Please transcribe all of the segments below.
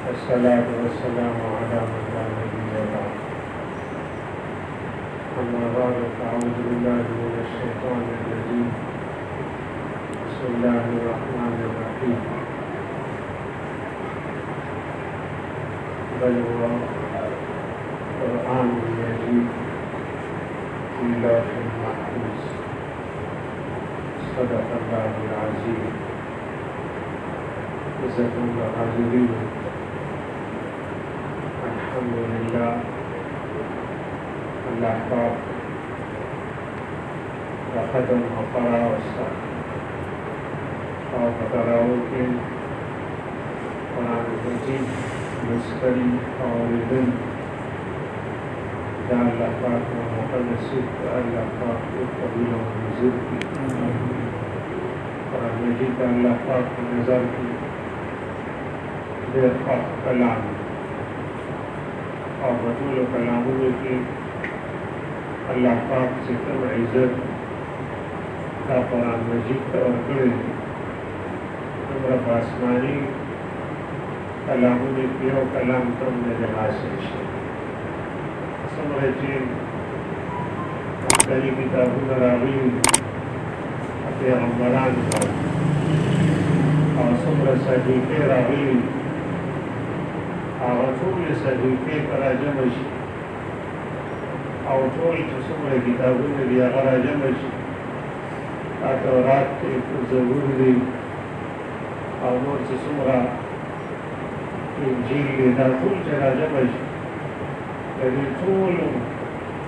والصلاة والسلام على من لا نبي بعد. أما بعد فأعوذ بالله من الشيطان الرجيم. بسم الله الرحمن الرحيم. بل هو قرآن مجيد في لوح محفوظ. صدق الله العظيم. جزاكم الله حاضرين. الحمد لله. اللہ پاک کا ختم وقرا وسطہ اور بقراؤں کے قرآن مجید مستری اور دن یا اللہ پاک کو موقع نصیب کر اللہ پاک کو قبول و منظور کی قرآن مجید کا اللہ پاک کی نظر کی دیر پاک کلام اور بطول و کلاموں کی اللہ پاک سے کم عزت کا قرآن مجید کا ورکڑے نمرہ آسمانی کلاموں نے کیا کلام تم نے جہاز سے سمرہ چین مختلف کتابوں راوی پیغمبران کا اور سمرہ صحیفے راوی اور رسول صحیفے پر جمع او ټول چې څومره کتابونه دي هغه راجمع شي تورات دی زبور دی او نور چې څومره انجیل دی دا ټول چې راجمع شي د دې ټولو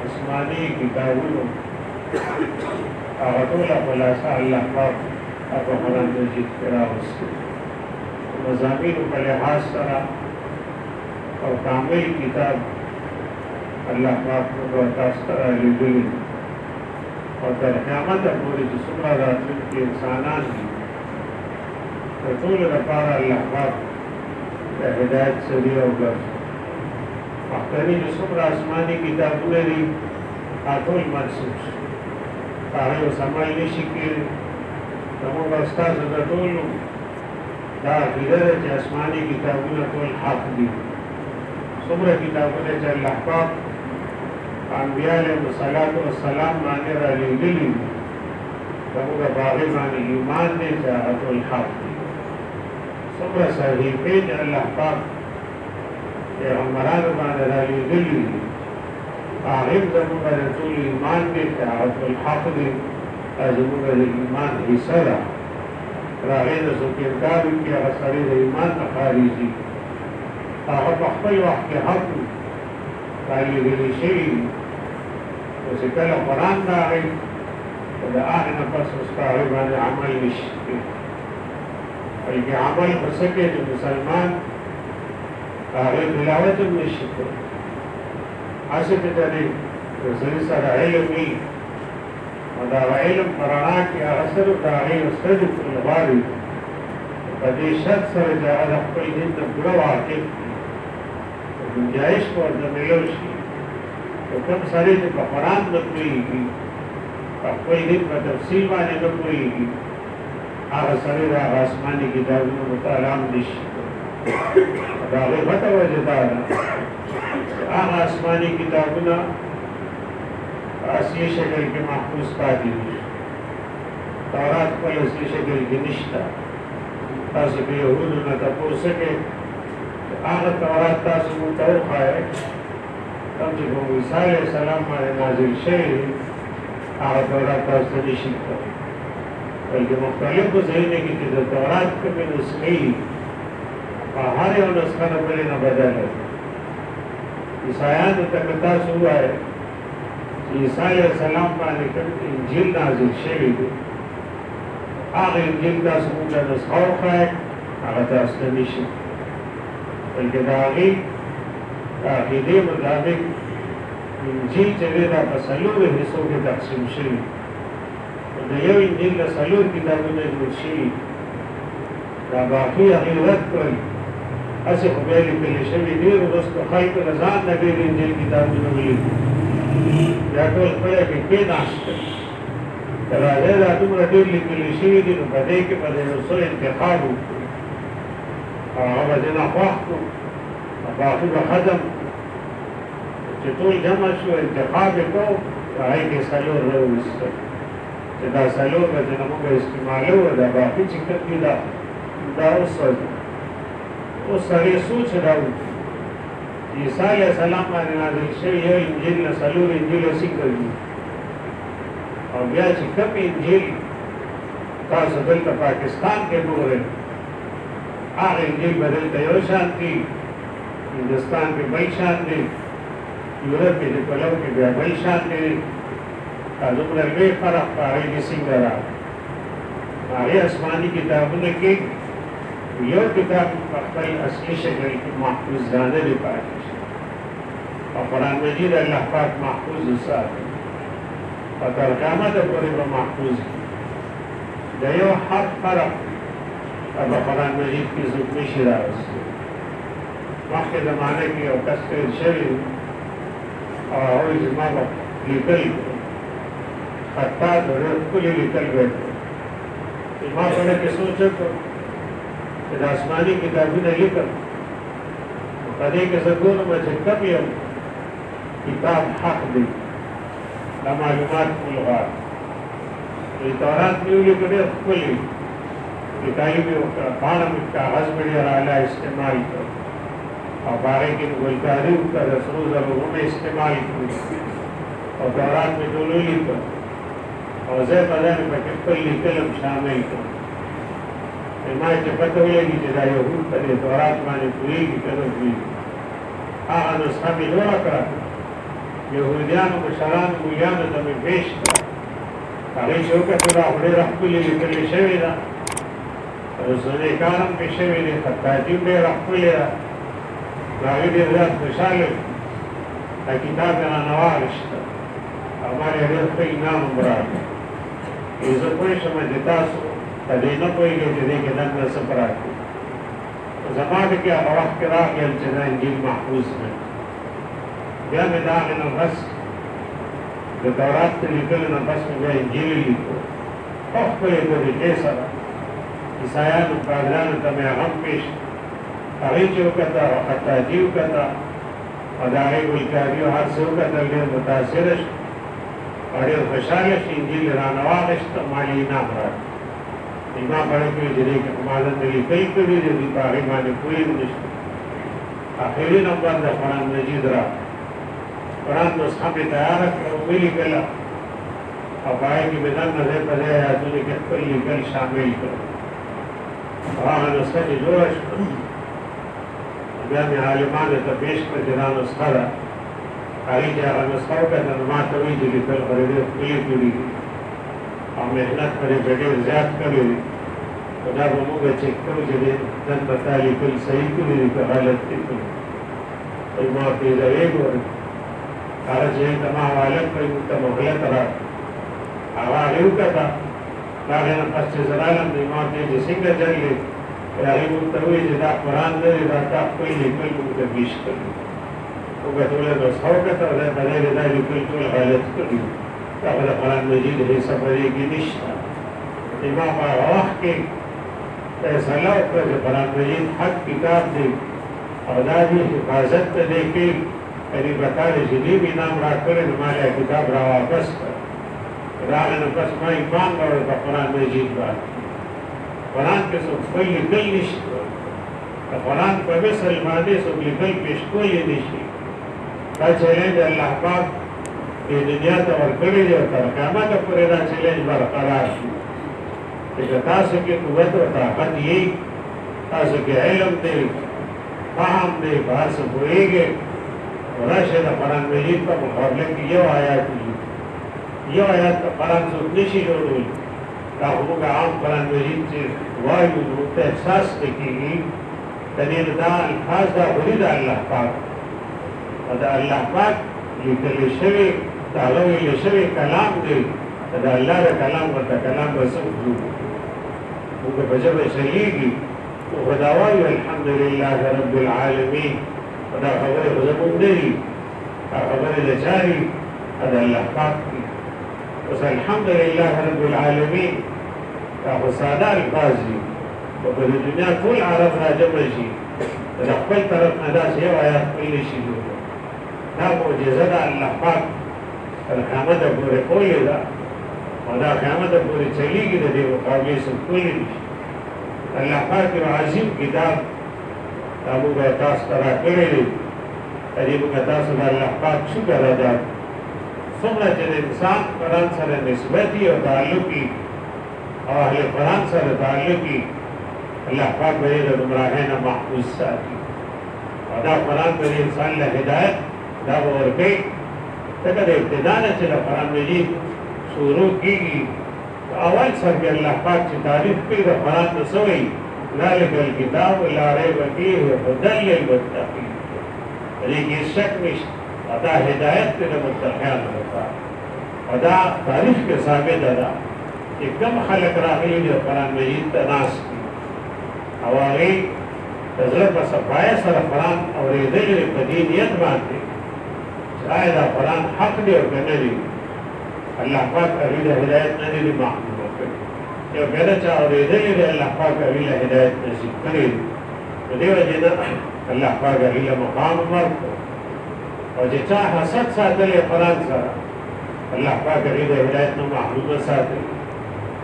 آسماني کتابونو هغه ټوله خلاصه الله پاک په قرآن مجید کې راوستې مضامینو په لحاظ سره او کامل کتاب اللہ پاک کو تاثر علی اور در قیامت پوری جسمہ راتن کے انسانان کی رسول رفار اللہ پاک ہدایت سری اور گرس مختلف جسم آسمانی کتابوں نے آتول منصوص تاہی و سمائی نشکل نمو بستا زدتول دا غیرہ چا آسمانی کتابوں نے تول حق دی سمرہ کتابوں نے چا اللہ پاک انبیاء علیہ السلام مانے رالی دلی تمہارا باغی مانے ایمان نے چاہت الحق دی سمرہ صحیفے جا اللہ پاک پیغمبران مانے رالی دلی آغیم زمانہ رسول ایمان نے چاہت الحق دی زمانہ ایمان حصہ را راغین سکردار کی اغسری ایمان نخاریزی آغا بخبل وقت حق رالی دلی شئی وسی کل قرآن داغی ودا آخی نفس استاغی بانے عمل نشتی بلکہ عمل بسکے جو مسلمان آغی تلاوت نشتی آسی پتنی رسلی سر علمی ودا علم قرآن کی اثر داغی استد کل باری بدی شد سر جا ادخل دن پورا واقف گنجائش کو ملوشی تو کم سارے جو قرآن نکوئی گی کوئی دن کا تفصیل بانے نکوئی گی آغا سارے دا آسمانی کتابوں مطالعام نشی داغی بطا وجہ دارا آغا آسمانی کتابوں اصلی شکل کے محفوظ پاتی تورات پر اصلی شکل کی نشتا تاسو کہ یہودو نہ تپو سکے آغا تورات تاسو متوقع ہے تم چې کوم عیسی علیہ السلام باندې نازل شوی هغه تورات تاسو نشئ کولی بلکې مختلفو ځایونو کې چې د تورات کومې نسخې په هر یو نسخه نه بلې نه بدله عیسایانو ته که تاسو ووایئ چې عیسی علیہ السلام باندې کوم انجیل نازل شوی دی هغه انجیل تاسو موږ ته نسخه وښایئ هغه تاسو ته نشئ بلکې د هغې عقیدے مطابق انجیل چلے دا پسلور حصوں کے تقسیم شوی دا یو انجیل دا سلور کتابوں نے جوڑ شوی دا باقی حقیقت کوئی ایسے خبیلی پہلے شوی دیر رست خلق رضان نبیر انجیل کتابوں نے ملی یا کول پڑے کہ کے ناشتا راجہ دا تم ردیر لکلی شوی دی نو بدے کے بدے رسول انتخاب ہو اور جنا خواہ کو باقي به ختم چې ټول جمع شو انتخاب یې کوو هغې کې څلور راوویستل چې دا څلور به چې موږ استعمالوو دا باقي چې کوم دي دا اوس سړی سوچ راوړي عیسی علیه السلام باندې نازل شوي یو انجیل نه څلور انجیله څنګه دي او بیا چې کوم انجیل تاسو دلته پاکستان کې وګورئ هغه انجیل به دلته یو شان دي هندوستان کې بل شان دي یورپ کې د پلو کې بیا بل شان دي دا دومره لوی فرق په هغې کې څنګه راغلی هغې آسماني کتابونه کې یو کتاب په خپل اصلي شکل کې محفوظانه دی پاتې شي او قرآن مجید الله پاک محفوظ وساتي او تر قیامته پورې به محفوظ وي د یو حرف فرق په قرآن مجید کې څوک نشي راوستلی مخکې زمانه کې یو کس تېر شوي او هغوی زما به لیکل خطاط و ډېر ښکلي لیکل به یې ما سره کې سوچ وکړ چې د آسماني کتابونه لیکم په دې کې زه ګورم چې کوم یو کتاب حق دی دا معلومات ملغات تورات مې ولیکه ډېر ښکلي لیکلي مې وکړه پاڼه مې کاغذ مې ډېر اعلی استعمال کړ او په هغې کې ګلکاري وکړه د سرو زرو مې استعمال کړي او تورات مې ټول ولیکه او ځای په ځای مې پکې خپل لیکل هم شامل کړم ما چې پته ولګي چې دا یهود په دې تورات باندې پوهېږي که نه پوهېږي هغه نسخه مې جوړه کړه یهودیانو مشرانو مولیانو ته مې پېش کړه هغې چې وکتل دا خو ډېره ښکلې لیکلې شوې ده رسنۍ کار هم پې شوی دی خطاطي هم ډېره ښکلې ده نو هغې ډېر زیات خوشحاله وي دا کتاب یې رانه واخېسته او ما یې ډېر ښه انعام هم راکړ زه پوه شم چې تاسو په دې نه پوهېږئ چې دې کې دنده څه فرق دی زما کې هغه وخت کې راغلل چې دا انجیل محفوظ دی بیا مې د هغې نه بس د تورات ته لیکلو نه بس مې بیا انجیل لیکو ښه ښکلې طریقې سره عیسایانو پادریانو ته مې هغه هم پېش هغې چې وکته او خطاطي وکته او د هغې ګلکاري او هر څه وکتل ډېر متاثره شو او ډېر خوشحاله شي انجیل یې رانه واخېسته ما یې انعام راکړ ما پڑھے کہ جنہیں کہ حمازت ملی کئی کبھی جدی پاہی مانے کوئی نشت آخری نمبر دا قرآن مجید را قرآن نسخہ پہ تیار کرو ملی کلا اب آئے کہ بدن نظر پدے آیاتوں نے کہ کل لکل شامل کرو وہاں نسخہ کی جوڑش بیان عالمان تا پیش پر جنان نسخہ را آئی جاگا نسخہ کا تنما توی جلی کل خریدے کلی کلی او محنت پرې به ډېر زیات کړی دی خو دا به موږ چک کړو چې نن به تا لیکل صحیح کړي دي که غلط دي کړي وایي ما پیژوې ګورې هغه چې ته ما حواله کړئ موږ ته مهلت راکړه هغه هغې وکته د هغې نه پس چې زه رالم دی ما ورته چې څنګه چل دی هغې موږ ته ووایي چې دا قرآن نه دی دا تا خپل لیکل موږ ته پیش کړي موږ ټوله نسخه وکته او دی په دی دا لیکل ټول غلط کړي دا په د قرآن مجید حصه په دې کې نشته ما په هغه وخت کې فیصله وکړه چې قرآن مجید حق کتاب دی او دا دې حفاظت ته دی کې یعنې به تا د جنیب انعام راکړی نو ما له کتاب را واپس کړ د هغې نه پس ما ایمان راوړی په قرآن مجید باندې قرآن کې څوک خپل لیکل نشته د قرآن په مثل باندې څوک لیکل پېش کولی نشي دا چیلنج الله پاک دې دنیا ته ورکړی دی او تر قیامته پورې دا چیلنج برقرار شي چې تاسو کې قوت او طاقت یې تاسو کې علم دی فهم دی په هر څه پوهېږئ راشئ د قرآن مجید په مقابله کې یو آیات یو آیات د قرآن څوک نشي جوړولی دا خو موږ عام قرآن مجید چې وایو نو موږ ته احساس نه کېږي د دې دا الفاظ دا خو د الله پاک او د الله پاک لیکلی شوي د هغه ویلی شوی کلام دی د الله د کلام ورته کلام به څه وکړو موږ په ژبه شرعېږي خو دا وایو الحمدلله رب العالمین او دا خبرې خو زموږ نه دي دا خبرې د چا دي د الله پاک دي اوس الحمدلله رب العالمین دا خو ساده الفاظ دي خو په د دنیا ټول عرب را جمع شي د خپل طرف نه داسې یو آیات بل نشي جوړولی دا معجزه ده الله پاک تر قیامته پورې کولې ده او دا قیامته پورې چلیږي د دې مقابلې څوک کولی نشي الله پاک یو عظیم کتاب دا موږ تاسو ته راکړی دی په دې موږ تاسو د الله پاک شکر ادا څومره چې د انسان قرآن سره نسبت او تعلق وي او اهل قرآن سره تعلق وي الله پاک به یې د ګمراهۍ نه محفوظ ساتي او دا قرآن به انسان له هدایت دا به ورکوي ځکه د ابتدا نه چې د قرآن مجید شروع کېږي اول سر کې الله پاک چې تعریف کوي د قرآن نو څه وایي ذلک الکتاب لا ریب فیه هدی للمتقین په دې کې شک نشته او دا هدایت دی د متقیانو لپاره او دا تاریخ کې ثابته ده چې کوم خلک راغلي دي قرآن مجید ته ناست دي او هغوی د زړه په صفایه سره قرآن اورېدلی دی په دې نیت باندې چې آیا دا قرآن حق دی او که نه دی الله پاک هغوی د هدایت نه دی محرومه کړي یو کله چې اورېدلی دی الله پاک هغوی له هدایت نصیب کړی دی په دې وجې نه الله پاک هغوی له مقام ورکړو او چې چا حسد ساتلی قرآن سره الله پاک هغوی د هدایت نه محرومه ساتي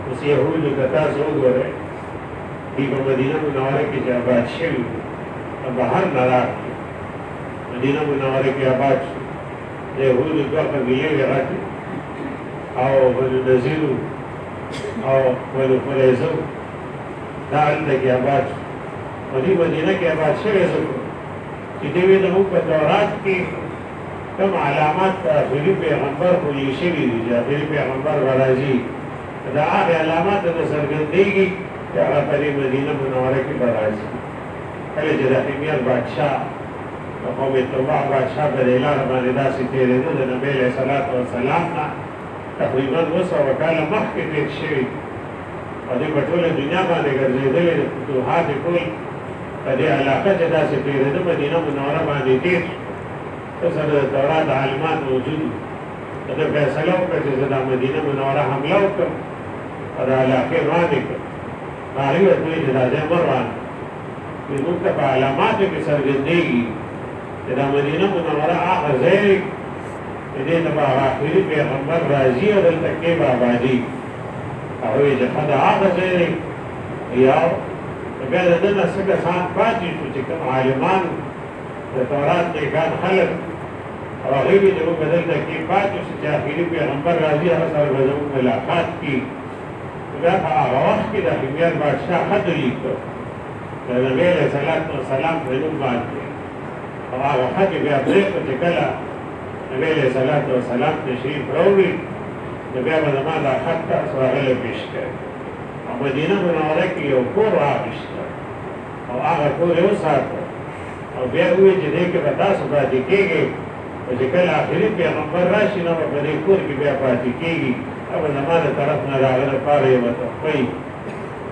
اوس یهودو که تاسو وګورئ دوی په مدینه منوره کې چې آباد شوي د بهر نه راغلي مدینه منوره کې آباد شو د یهودو دوه قبیلې وې غټې او بنو نذیر او بنو قریظه دا هلته کې آباد شو په دې مدینه کې آباد شوی څوک چې دوی زموږ په تورات کې کوم علامات د آخري پیغمبر ښودل شوي دي چې آخري پیغمبر به راځي دا هغې علامات ته څرګندېږي چې هغه په دې مدینه منوره کې به راځي کله چې د حمیر بادشاه د قوم طباع بادشاه په دې لاره باندې داسې تېرېده د نبي علیه صلات وسلام نه تقریبا 200 کاله مخکې تېر شوي او دوی په ټوله دنیا باندې ګرځېدلي د فتوحات یې ټول په دې علاقه چې داسې تېرېده مدینه منوره باندې تېر شو سره د تورات عالمان موجود وو ده فیصله وکړه چې زه دا مدینه منوره حمله وکړم او د علاقې روانې کړم هغوی ورته وایي چې دا ځای مه روان کړئ موږ ته په علاماتو کې څرګندېږي چې دا مدینه منوره هغه ځای دی چې دې ته به هغه آخري پیغمبر راځي او دلته کې به ابادي هغه وایي چې ښه دا هغه ځای دی یو بیا د ده نه څه کسان پاتې شو چې کوم عالمان د تورات نیکان خلک او هغوی وایي چې موږ به دلته کې پاتې شو چې آخري پیغمبر راځي هغه سره به زموږ ملاقات کړي بیا په هغه وخت کې د حمیر بادشاه خط ولیکه د نبي علیه صلات وسلام په نوم باندې او هغه خط یې بیا پرېښود چې کله نبي علیه صلات وسلام تشریف راوړي نو بیا به زما دا خط تاسو هغه له پېش کړی او مدینه منوره کې یو کور واخیسته او هغه کور یې وساته او بیا وویل چې دې کې به تاسو پاتې کېږئ او چې کله آخري پیغمبر راشي نو به په دې کور کې بیا پاتې کېږي او زما د طرف نه د هغه لپاره یوه تحفه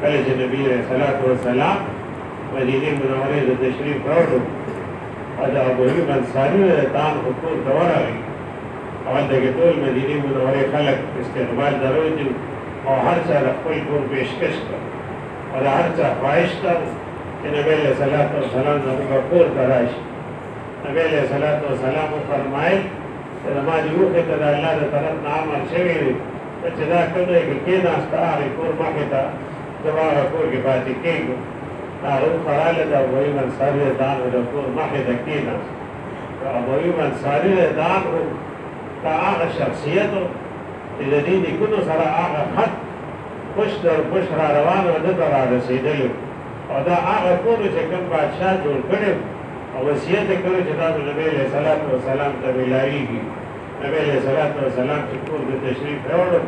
کله چې نبي علیه صلات وسلام مدینې منورې د تشریف راوړو او د ابوایوب انصاري د تان خو کور ته ورغی او هلته کې ټول مدینې منورې خلک استقبال درلود او هر چا د خپل کور پیشکش کړ او د هر چا خواهش ته چې نبي علیه صلات وسلام زموږ کور ته راشي نبي علیه صلات وسلام وفرمایل چې زما دې اوښې ته د الله د طرف نه امر شوی دی چې دا کوم ځای کې کېناسته هغې کور مخې ته زه به هغه کور کې پاتې کېږم هغه وخراله د ابوایوب انصاري د دانو د کور مخې ته کېناست د ابوایوب انصاري د دانو دا هغه شخصیت و چې د دې نیکونو سره هغه خط پشت در پشت را روان و ده ته را رسېدلی او دا هغه کور چې کوم بادشاه جوړ کړی او وصیت یې کړی چې دا د نبي علیه صلات وسلام ته میلاویږي نبي علیه صلات وسلام چې کور د تشریف راوړو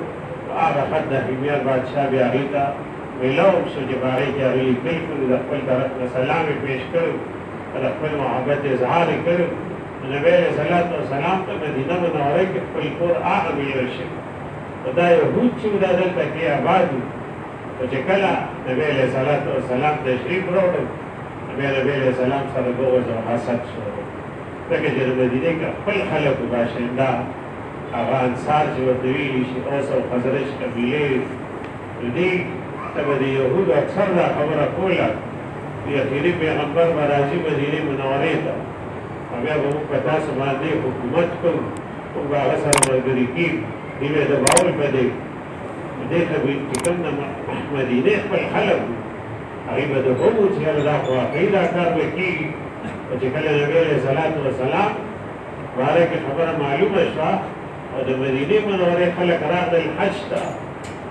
هغه خط د حمیر بادشاه بیا هغې ته میلاو شو چې په هغې کې هغې لیکل کړي د خپل طرف نه سلام یې پېښ کړی د خپل محبت اظهار یې کړی نبي علیه صلات وسلام ته مدینه منوره کې خپل کور هغه ویل شوی خو دا یهود چې دا دلته کې آباد وو خو چې کله نبي علیه صلات وسلام تشریف راوړو بیا نبي علیه السلام سره بغض او حسد شو ځکه چې د مدینې کې خپل خلکو باشنده هغه انصار چې ورته ویلي شي اوس او خزرج قبیلې دې ته به د یهودو اکثر دا خبره کوله چې اخري پیغمبر به راځي مدینې منورې ته او بیا به موږ په تاسو باندې حکومت کوو موږ به هغه سره ملګري کېږو دوی به دباول به دی دې ته به چې کوم د مدینې خپل خلک وو هغوی به د هغو چې یاره دا خو واقعي دا کار به کېږي او چې کله نبي علیه صلات وسلام باره کې خبره معلومه شوه او د مدینې منورې خلک راغلل حج ته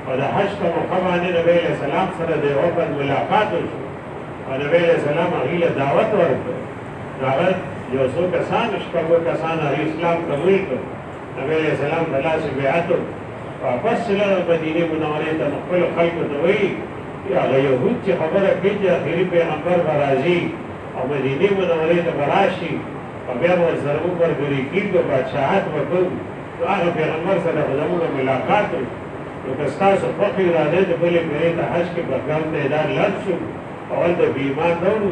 او د حج په موقع باندې نبي علیه السلام سره د وفد ملاقات وشو او نبي علیه السلام هغوی له دعوت ورکړ هغه یو څو کسان شپږو کسان هغوی اسلام قبول کړ نبي علیه السلام د لاسې بیعت واپس چلل مدینې منورې ته نو خپلو خلکو ته وایي هغه یهود چې خبره کوي چې اخري پیغمبر به راځي او مدینې منورې ته به راشي او بیا به ورسره موږ ملګري کېږو بادشاهت به کوو نو هغه پیغمبر سره به زموږ ملاقات وي نو که ستاسو خوښ اراده د بلې پېرې ته حج کې به ګرم میدان لړ شو او هلته به ایمان راوړو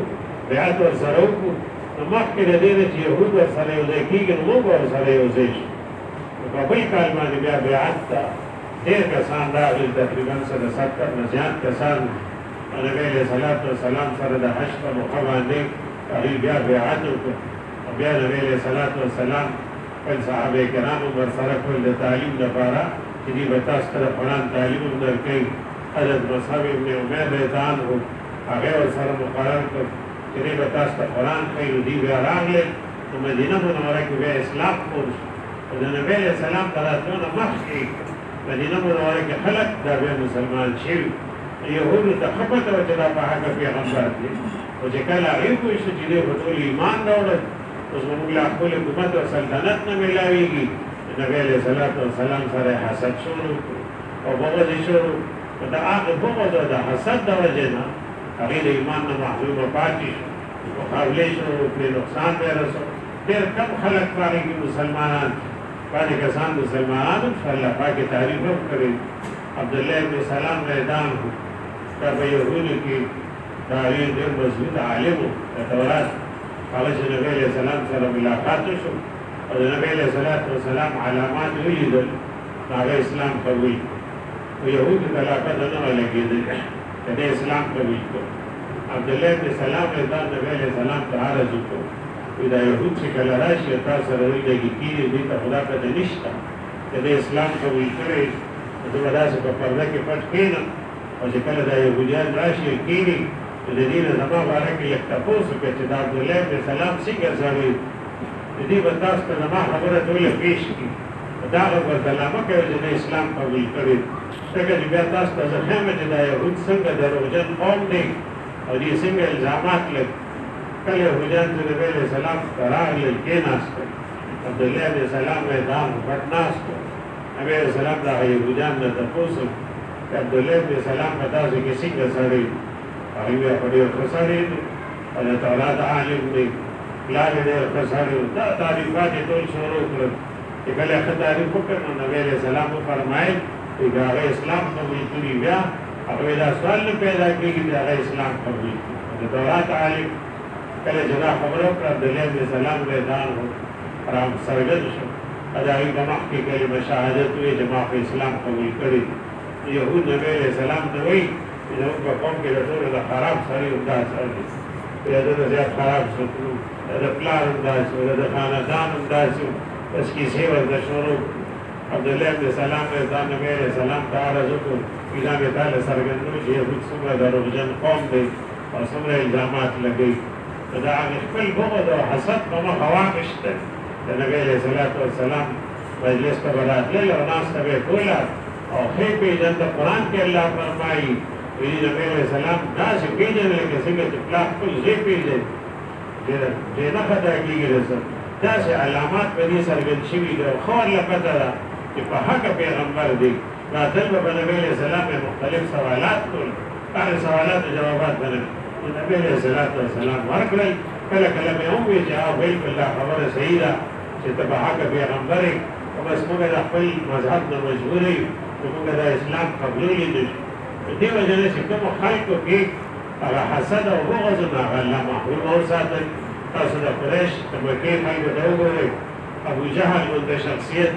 بیعت ورسره وکړو نو مخکې د دې نه چې یهود ورسره یو ځای کېږي نو موږ به ورسره یو ځای شو نو په بل کال باندې بیا بیعت ته ډېر کسان راغلل تقریبا څه د 70 نه زیات کسان نبي علیه صلات وسلام سره د حج په موقع باندې هغوی بیا بیعت وکړ او بیا نبي علیه صلات وسلام خپل صحابه کرام ورسره کړل د تعلیم لپاره چې دوی به تاسو ته د قرآن تعلیم هم درکوي حضرت مصعب ابن عمیر رضی عنه هغه ورسره مقرر کړ چې دوی به تاسو ته قرآن ښیي نو دوی بیا راغلل نو مدینه منوره کې بیا اسلام خپور شو او د نبي علیه السلام د راتلو نه مخکې مدینه منوره کې خلک دا بیا مسلمان شوي یهودو ته ښه پته وه چې دا په حقه پیغمبر دی خو چې کله هغوی پوه شو چې دوی به ټول ایمان راوړل اوس به موږ له خپل حکومت او سلطنت نه میلاویږي نبي علیه صلات وسلام سره حسد شروع کړو او بغض یې شروع نو د هغه بغض او د حسد د وجې نه هغوی د ایمان نه محرومه پاتې شو مقابلې شروع کړې نقصان به یې رسو ډېر کم خلک په هغې کې مسلمانان بعضې کسان مسلمانان هم شو الله پاک یې تعریف هم کړی عبدالله ابن سلام رضی عنه دا په یهودو کې دا ډېر مضبوط عالم و د تورات هغه چې نبي علیه السلام سره ملاقات وشو او د نبي علیه صلات وسلام علامات ولیدل نو هغه اسلام قبول خو یهودو ته لا پته نه وه لګېدلې که دی اسلام قبول کړو عبدالله ابن سلام رضی نبي علیه السلام ته عرض وکړو وایي دا یهود چې کله راشي او تاسو سره دوی لګي کېږي دوی ته خو دا پته نشته که دی اسلام قبول کړی زه به داسې په پرده کې پټ کښېنم او چې کله دا یهودیان راشي کېږي نو د دې نه زما باره کې لږ تپوس وکړه چې دا عبدالله ابن سلام څنګه سړی د دې به تاسو ته زما خبره ټوله پېښ کړي دا هغه ورته مه کوئ چې د اسلام قبول کړی ځکه چې بیا تاسو ته زه ښیم چې دا یهود څنګه دروغجن قوم دی او دې څنګه الزامات لږ کله یهودیان چې نبي علیه السلام ته راغلل کېناستل عبدالله ابن سلام رضی عنه پټ ناست و نبي علیه السلام د هغه یهودیانو نه تپوس وکړو چې عبدالله ابن سلام په تاسو کې څنګه سړی هغوی بیا خو ډېر ښه سړی دی او د تورات عالم دی پلار یې ډېر ښه سړی و دا تعریفات یې ټول شروع کړل چې کله یې ښه تعریف وکړ نو نبي علیه السلام وفرمایل چې که هغه اسلام قبول کړي بیا هغوی دا سوال نه پیدا کېږي چې هغه اسلام قبول کړي د تورات عالم کله چې دا خبره وکړه عبدالله ابن سلام رضی عنه څرګند شو د هغوی په مخ کې کلمه شهادت وایي چې ما خو اسلام قبول کړی یهود نبي علیه السلام ته وایي چې زموږ په قوم کې د ټولو د خراب سړي هم دا سړی دی یا د نه زیات خراب سوکړو د پلار هم داسې و د خاندان هم داسې و بس کیسې ورته شروع عبدالله ابن سلام رضی نبي علیه السلام ته عرض وکړو چې دا مې تا له څرګندوي چې یهود څومره دروغجن قوم دی او څومره الزامات لګوي نو د هغې خپل بغض او حسد په مخه واخیسته د نبي علیه صلات وسلام مجلس ته به راتلل او ناسته به یې کوله او ښې پېژنده قرآن کې الله فرمایي ویلي نبي علیه السلام داسې پېژنه لکه څنګه چې پلار خپل زوی پېژني چې نه خطا کېږي رسم داسې علامات په دې څرګند شوي دي او ښه ورله پته ده چې په حقه پیغمبر دی راتل به په نبي علیه السلام یې مختلف سوالات کول هغې سوالاتو جوابات به نبي علیه صلات وسلام ورکړل کله کله مې هم ویل چې بالکل دا خبره صحیح ده چې ته په حقه پیغمبر یې خو بس موږ د خپل مذهب نه مجبور یو چې موږ د اسلام قبلولی نه شو په دې وجه نه چې کومو خلکو کې هغه حسد او بغض نو هغه الله محرومه وساتل تاسو د قریش د مکې خلکو ته وګورئ ابوجهل غونته شخصیت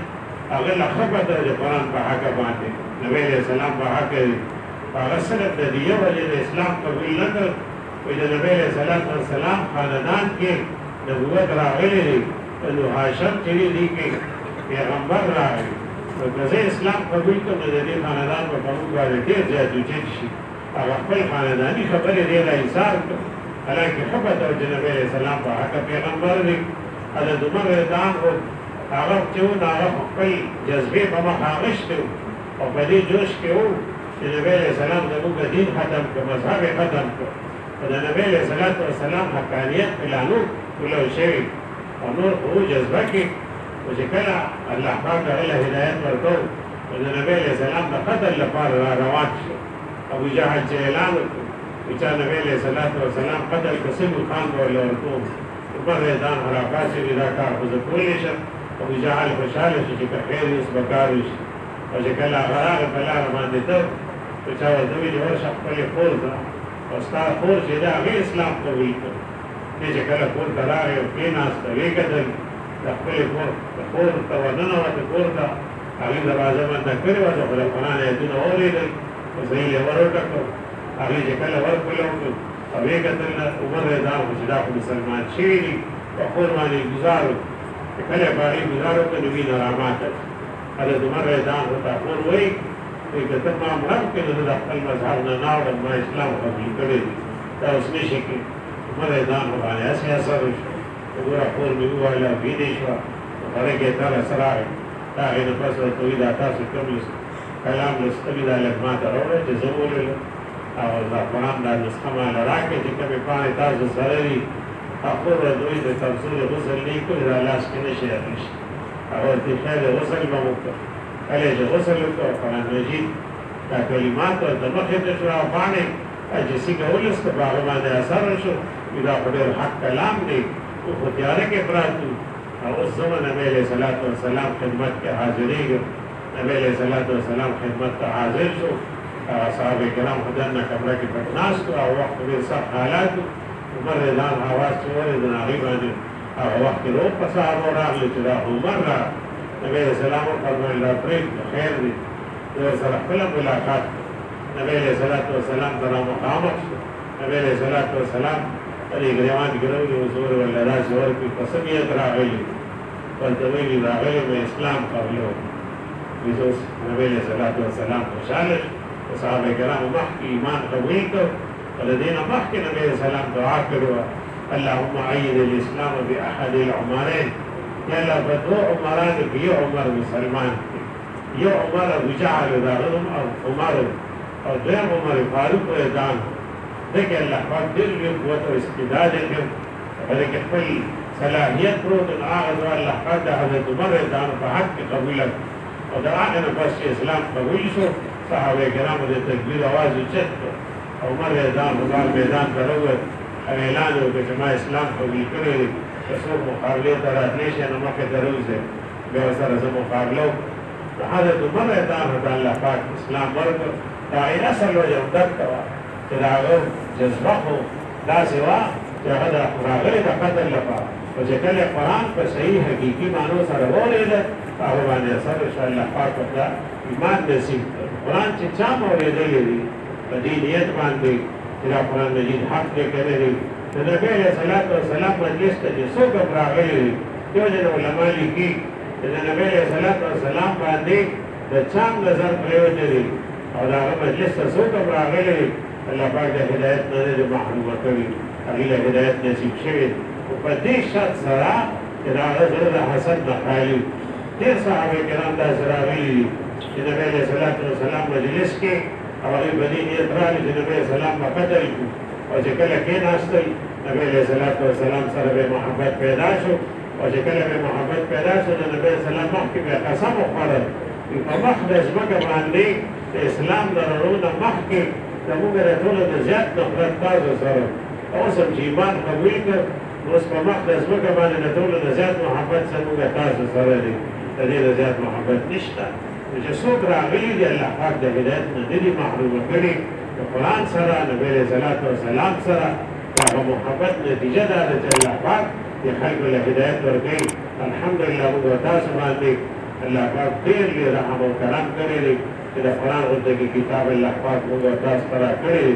هغه له ښه پته د قرآن په حقه باندې نبي علیه السلام په حقه دی هغه صرف د دې وجې د اسلام قبول نه کړ وإذا نبي عليه الصلاة والسلام خاندان کې نبوت راغلی دی نو هاشم چې دی کې پیغمبر راغلی نو که زه اسلام قبول کړم نو د دې خاندان په موږ باندې ډېر زیات اوچت شي هغه خپل خانداني خبرې دی له حساب کړو حالانکه ښه پته وه چې نبي علیه السلام په حقه پیغمبر دی حضرت عمر رضان و هغه چې و نو هغه خپل جذبې په مخ اخیستی و او په دې جوش کې و چې نبي علیه السلام زموږ دین ختم کړ مذهب یې ختم کړ او د نبي علیه السلام حقانیت اعلانو ولو شوي او نور په جذبه کې و چې کله الله پاک هغه له هدایت ورکړو نو د نبي علیه السلام د قتل لپاره را روان شو ابو جهل چې اعلان وکړ چې نبي علیه السلام قتل قسم خان به ورله ورکوم عمر رضان حرکات چې دا کار خو زه کولی شم ابو جهل خوشحاله شو چې که خیر اوس به کار وشي او چې کله هغه راغی په لاره باندې ته نو چا ورته ویلي ورشه خپلې خور ته او ستا خور چې ده هغې اسلام قبول کړ دې چې کله کور ته راغی او کېناسته ویې کتل د خپلې خور ته ورننوته کور ته هغې دروازه بنده کړې وه خو د قرآن ایتونه واورېدل او زهیل یې ور وټکړ هغې چې کله ورکولو او ویې کتل عمر رضان خو چې دا خو مسلمان شوي دي په خور باندې ګزار وکړو چې کله یې په هغې ګزار وکړو نو وینه راماته حضرت عمر رضان ورته خور وایي که ته ما مړ کړې نو زه د خپل مذهب نه نه وړم ما اسلام قبول کړی دی دا اوس نه شي کېدی عمر رضان ورباندې هسې اثر وشو وګوره خور مې وویله ویدې شوه نو سړی کې ته راسه راغی د هغې نه پس ورته وایي دا تاسو کوم کلام لوستلي دا لږ ما ته راوړئ چې زه ولولم او دا قرآن دا نسخه ماله راکړئ چې کومې پاڼې تاسو سره دي خور ورته وایي د تفسیر غسل نه یې کړی دا لاس کې نه شي اخیستی هغه ورته خیر غسل به مو وکړه کله چې غسل وکړو قرآن مجید دا کلمات ورته مخې ته شوه او پاڼې چې څنګه ولوسته په هغه باندې اثر وشو وي دا خو ډېر حق کلام دی خو تیاره کې پراته وو او اوس زه به نبی علیه السلام خدمت کې حاضرېږم نبی علیه السلام خدمت ته حاضر شو صحابه کرام خو دننه کمره کې پټ ناست وو هغه وخت ډېر سخت حالات وو عمر رضان اواز چې واورېد نو هغې باندې هغه وخت کې روغ په صحابو راغلو چې دا عمر را نبی علیه السلام وفرمایل دا پرېږده خیر دی زه ورسره خپله ملاقات کړم نبی علیه السلام ته رامخامخ شو نبی علیه السلام په دې ګرېوان کې راولي اوس ور ورله داسې ورکړي په څه نیت راغلي ورته ویلي راغلی مې اسلام قبلو وي زه اوس نبی علیه السلام خوشحاله شو صحابه کرامو مخکې ایمان قبول کړ او د دې نه مخکې نبی علیه السلام دعا کړې وه اللهم عید الاسلام باحد العمرین یا الله په دوه عمرانو کې یو عمر مسلمان دی یو عمر ابو جهل د هغه نوم عمر او دویم عمر فاروق رضان دغه الله پاک ډېر لوی قوت او استعداد یې کړ په دې کې خپل صلاحیت پروت نو هغه الله پاک د حضرت عمر رضان په حق کې قبول او د هغه نه پس چې اسلام قبول شو صحابه کرامو د تکبیر اواز اوچت کړ عمر رضان په میدان ته راووت او اعلان وکړ چې ما اسلام قبول کړی دی که څوک مقابلې ته راتلی شي نو مخې ته راوځئ بیا ورسره زه مقابله وکړم نو حضرت عمر رضان ته الله پاک اسلام ورکړ د هغې اصل وجه همدلته وه چې د هغه جذبه خو داسې وه چې هغه د راغلی د قتل لپاره خو چې کله قرآن په صحیح حقیقي معنو سره واورېده په هغه باندې اثر وشو الله پاک ورته ایمان نصیب کړ قرآن چې چا م اورېدلی دي په دې نیت باندې چې دا قرآن مجید حق دی کړی دی د نبي علیه السلام مجلس ته چې څوک هم راغلي دي دیو جن علما لیکي چې د نبي علیه السلام باندې د چا هم نظر پرېوتی دی او د هغه مجلس ته څوک هم راغلي دي الله پاک د هدایت نه دی محرومه کړي هغې له هدایت نصیب شوي خو په دې شرط سره چې د هغه زړه د حسد نه خالي ډېر صحابه کرام داسې راغلي دي چې نبي علیه السلام مجلس کې او هغې په دې نیت راغلي چې نبي علیه السلام به قتل کړو او چې کله کېناستل نبی علیه السلام سره به محبت پیدا شو او چې کله به محبت پیدا شو د نبی علیه السلام مخکې به قسم وخوړل په مخ د ځمکه باندې د اسلام د راوړو نه مخکې زموږ د ټولو د زیات نفرت تاسو سره اوس هم چې ایمان قبول کړ اوس په مخ د ځمکه باندې د ټولو د زیات محبت زموږ تاسو سره دی د دې د زیات محبت نشته چې څوک راغلي دي الله پاک د هدایت نه نه دي محرومه کړي د قرآن سره نبی علیه السلام سره هغه محبت نتیجه دا ده چې الله پاک د خلکو له هدایت ورکوي الحمدلله موږ تاسو باندې الله پاک ډېر لوی رحم او کرم کړی دی چې د قرآن غوندې کتاب الله پاک موږ تاسو ته راکړی دی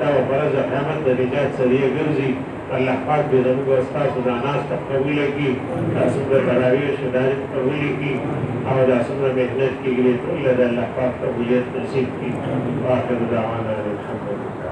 دا فرض قیامت د نجات سریه ګرځي الله پاک دې زموږ استاسو د ناس قبول کړي تاسو د تراویح شداري قبول کړي او د څومره مهنت کېږي ټول د الله پاک قبولیت نصیب کړي واخر دعوانا الحمدلله